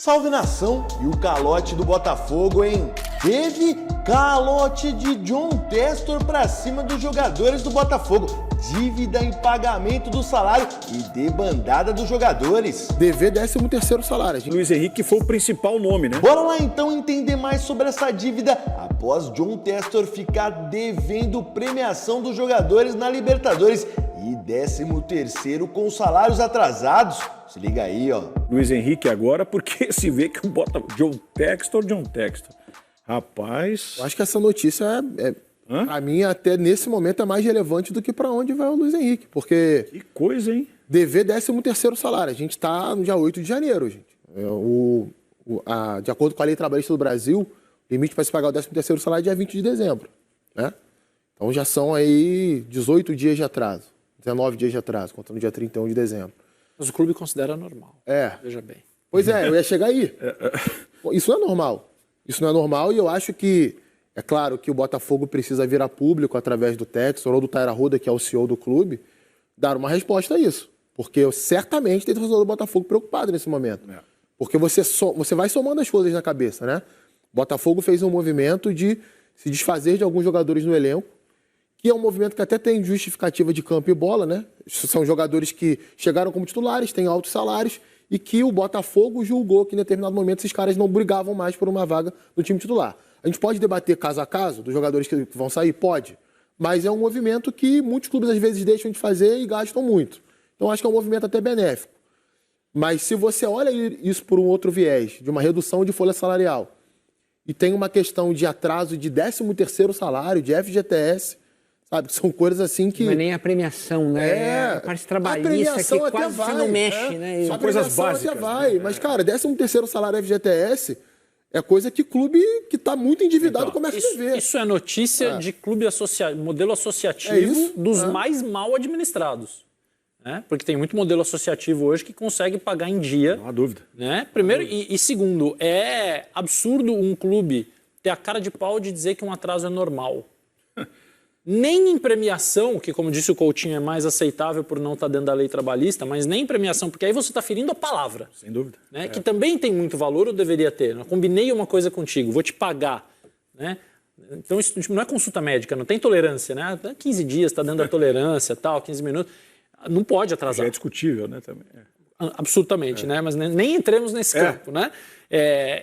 Salve nação! E o calote do Botafogo, hein? Teve calote de John Textor pra cima dos jogadores do Botafogo. Dívida em pagamento do salário e debandada dos jogadores. Dever 13º salário. Luiz Henrique foi o principal nome, né? Bora lá então entender mais sobre essa dívida após John Textor ficar devendo premiação dos jogadores na Libertadores e 13º com salários atrasados. Se liga aí, ó. Luiz Henrique agora, porque se vê que o John Textor. Rapaz... Eu acho que essa notícia pra mim, até nesse momento, é mais relevante do que pra onde vai o Luiz Henrique. Porque... Que coisa, hein? Dever 13º salário. A gente tá no dia 8 de janeiro, gente. De acordo com a Lei Trabalhista do Brasil, o limite para se pagar o 13º salário é dia 20 de dezembro. Né? Então já são aí 18 dias de atraso. 19 dias de atraso, contando dia 31 de dezembro. Mas o clube considera normal. Veja bem. Pois é, eu ia chegar aí. Isso não é normal. Isso não é normal e eu acho que, é claro que o Botafogo precisa vir a público através do Textor ou do Taira Ruda, que é o CEO do clube, dar uma resposta a isso. Porque certamente tem torcedor do Botafogo preocupado nesse momento. Porque você vai somando as coisas na cabeça, né? O Botafogo fez um movimento de se desfazer de alguns jogadores no elenco, que é um movimento que até tem justificativa de campo e bola, né? São jogadores que chegaram como titulares, têm altos salários, e que o Botafogo julgou que em determinado momento esses caras não brigavam mais por uma vaga no time titular. A gente pode debater caso a caso dos jogadores que vão sair? Pode. Mas é um movimento que muitos clubes às vezes deixam de fazer e gastam muito. Então acho que é um movimento até benéfico. Mas se você olha isso por um outro viés, de uma redução de folha salarial, e tem uma questão de atraso de 13º salário, de FGTS, sabe? São coisas assim que... Não é nem a premiação, né? É a parte trabalhista que quase você não mexe, né? São coisas básicas. Até vai. Mas, cara, 13º salário FGTS é coisa que clube que está muito endividado começa a ver. Isso é notícia de clube modelo associativo dos mais mal administrados. Né? Porque tem muito modelo associativo hoje que consegue pagar em dia. Não há dúvida. Né? Primeiro, e segundo, é absurdo um clube ter a cara de pau de dizer que um atraso é normal. Nem em premiação, que como disse o Coutinho é mais aceitável por não estar dentro da lei trabalhista, mas nem em premiação, porque aí você está ferindo a palavra. Sem dúvida. Né? Que também tem muito valor, ou deveria ter. Eu combinei uma coisa contigo, vou te pagar. Né? Então isso não é consulta médica, não tem tolerância. Né? 15 dias está dentro da tolerância, tal, 15 minutos. Não pode atrasar. Já é discutível, né? Também. Absolutamente, né? Mas nem entremos nesse campo. Né?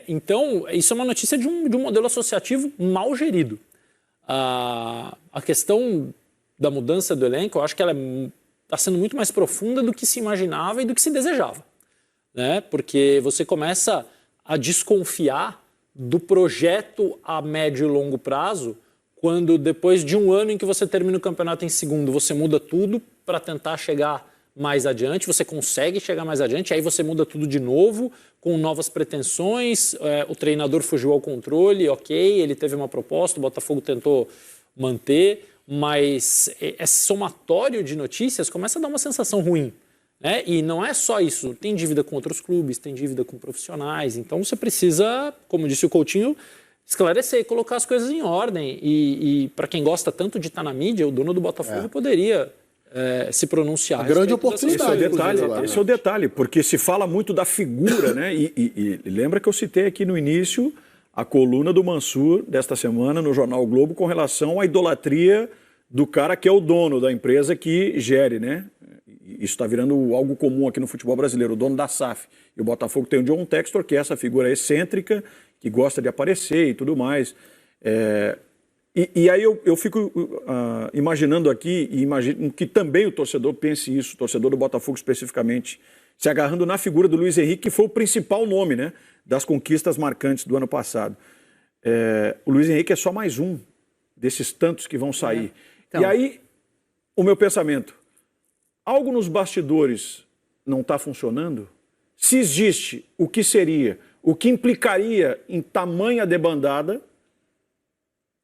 Então, isso é uma notícia de um modelo associativo mal gerido. A questão da mudança do elenco, eu acho que ela está sendo muito mais profunda do que se imaginava e do que se desejava. Né? Porque você começa a desconfiar do projeto a médio e longo prazo quando depois de um ano em que você termina o campeonato em segundo, você muda tudo para tentar chegar mais adiante, você consegue chegar mais adiante, aí você muda tudo de novo, com novas pretensões, o treinador fugiu ao controle, ok, ele teve uma proposta, o Botafogo tentou manter, mas esse somatório de notícias começa a dar uma sensação ruim. Né? E não é só isso, tem dívida com outros clubes, tem dívida com profissionais, então você precisa, como disse o Coutinho, esclarecer e colocar as coisas em ordem. E para quem gosta tanto de estar na mídia, o dono do Botafogo poderia se pronunciar. A grande oportunidade. Esse é o detalhe, porque se fala muito da figura, né? E lembra que eu citei aqui no início a coluna do Mansur desta semana no Jornal o Globo com relação à idolatria do cara que é o dono da empresa que gere, né? Isso está virando algo comum aqui no futebol brasileiro, o dono da SAF. E o Botafogo tem o John Textor, que é essa figura excêntrica, que gosta de aparecer e tudo mais. E aí eu fico imaginando aqui, e imagino que também o torcedor pense isso, o torcedor do Botafogo especificamente, se agarrando na figura do Luiz Henrique, que foi o principal nome, né, das conquistas marcantes do ano passado. O Luiz Henrique é só mais um desses tantos que vão sair. Então... E aí, o meu pensamento, algo nos bastidores não está funcionando? Se existe, o que seria? O que implicaria em tamanha debandada,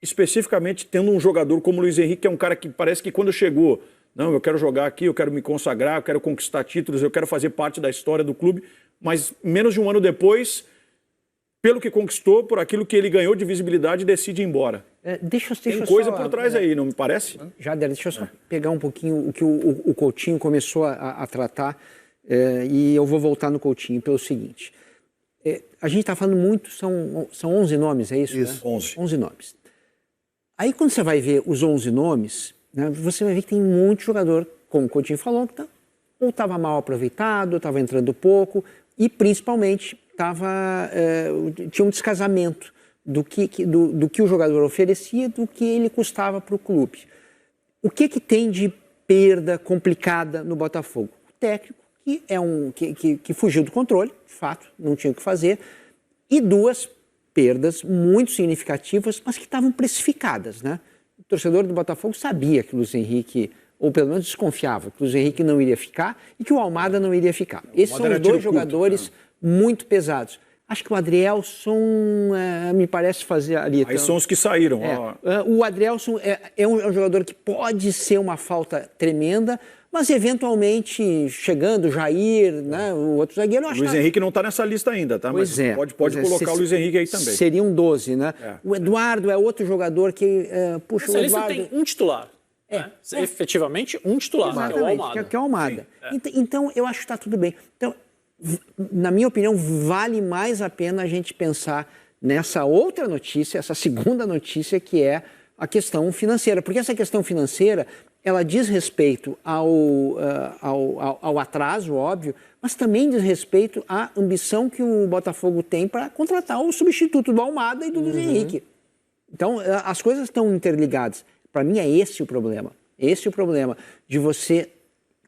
especificamente tendo um jogador como o Luiz Henrique, que é um cara que parece que quando chegou, não, eu quero jogar aqui, eu quero me consagrar, eu quero conquistar títulos, eu quero fazer parte da história do clube, mas menos de um ano depois, pelo que conquistou, por aquilo que ele ganhou de visibilidade, decide ir embora. Tem coisa por trás aí, não me parece? Jader, deixa eu só pegar um pouquinho o que o Coutinho começou a tratar, e eu vou voltar no Coutinho pelo seguinte. a gente está falando muito, são 11 nomes, é isso? Isso, né? 11. 11 nomes. Aí quando você vai ver os 11 nomes, né, você vai ver que tem muito jogador, como o Coutinho falou, que ou estava mal aproveitado, ou estava entrando pouco, e principalmente tinha um descasamento do que o jogador oferecia, do que ele custava para o clube. O que tem de perda complicada no Botafogo? O técnico, que fugiu do controle, de fato, não tinha o que fazer, e 2 perdas muito significativas, mas que estavam precificadas, né? O torcedor do Botafogo sabia que o Luiz Henrique, ou pelo menos desconfiava, que o Luiz Henrique não iria ficar e que o Almada não iria ficar. Esses são os 2 jogadores muito pesados. Acho que o Adrielson me parece fazer ali. Aí são os que saíram. O Adrielson é um jogador que pode ser uma falta tremenda, mas eventualmente chegando, Jair, né, o outro zagueiro... Luiz Henrique não está nessa lista ainda, tá? Pois mas pode colocar o Luiz Henrique aí também. Seriam 12, né? O Eduardo é outro jogador que... puxa, essa o Eduardo... lista tem um titular. Efetivamente, um titular, que é o Almada. Que é o Almada. Então, eu acho que está tudo bem. Então, na minha opinião, vale mais a pena a gente pensar nessa outra notícia, essa segunda notícia, que é a questão financeira. Porque essa questão financeira, ela diz respeito ao atraso, óbvio, mas também diz respeito à ambição que o Botafogo tem para contratar o substituto do Almada e do Luiz Henrique. Então, as coisas estão interligadas. Para mim, é esse o problema. Esse é o problema de você...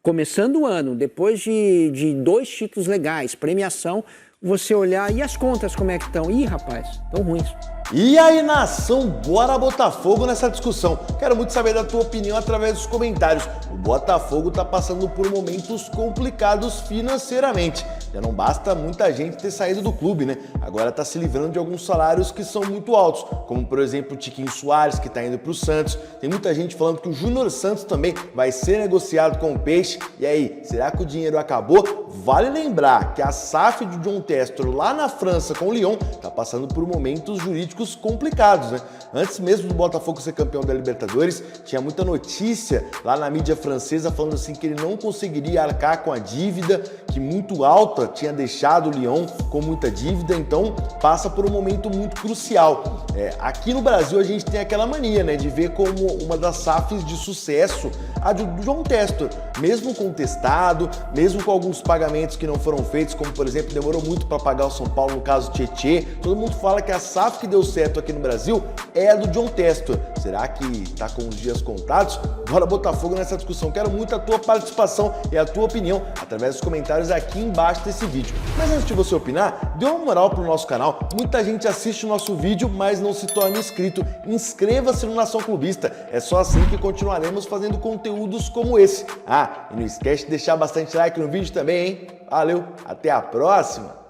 Começando o ano, depois de 2 títulos legais, premiação, você olhar e as contas como é que estão? Ih, rapaz, estão ruins. E aí, nação, bora Botafogo nessa discussão. Quero muito saber da tua opinião através dos comentários. O Botafogo tá passando por momentos complicados financeiramente. Já não basta muita gente ter saído do clube, né? Agora tá se livrando de alguns salários que são muito altos, como por exemplo o Tiquinho Soares, que tá indo pro Santos. Tem muita gente falando que o Júnior Santos também vai ser negociado com o Peixe. E aí, será que o dinheiro acabou? Vale lembrar que a SAF de John Textor lá na França com o Lyon tá passando por momentos jurídicos complicados, né? Antes mesmo do Botafogo ser campeão da Libertadores, tinha muita notícia lá na mídia francesa falando assim que ele não conseguiria arcar com a dívida, que muito alta tinha deixado o Lyon com muita dívida, então passa por um momento muito crucial. Aqui no Brasil a gente tem aquela mania, né, de ver como uma das SAFs de sucesso a do John Textor, mesmo contestado, mesmo com alguns pagamentos que não foram feitos, como por exemplo, demorou muito para pagar o São Paulo no caso Tietê. Todo mundo fala que a SAF que deu certo aqui no Brasil é a do John Textor. Será que tá com os dias contados? Bora Botafogo nessa discussão. Quero muito a tua participação e a tua opinião através dos comentários aqui embaixo desse vídeo. Mas antes de você opinar, dê uma moral pro nosso canal. Muita gente assiste o nosso vídeo, mas não se torna inscrito. Inscreva-se no Nação Clubista. É só assim que continuaremos fazendo conteúdos como esse. E não esquece de deixar bastante like no vídeo também, hein? Valeu, até a próxima!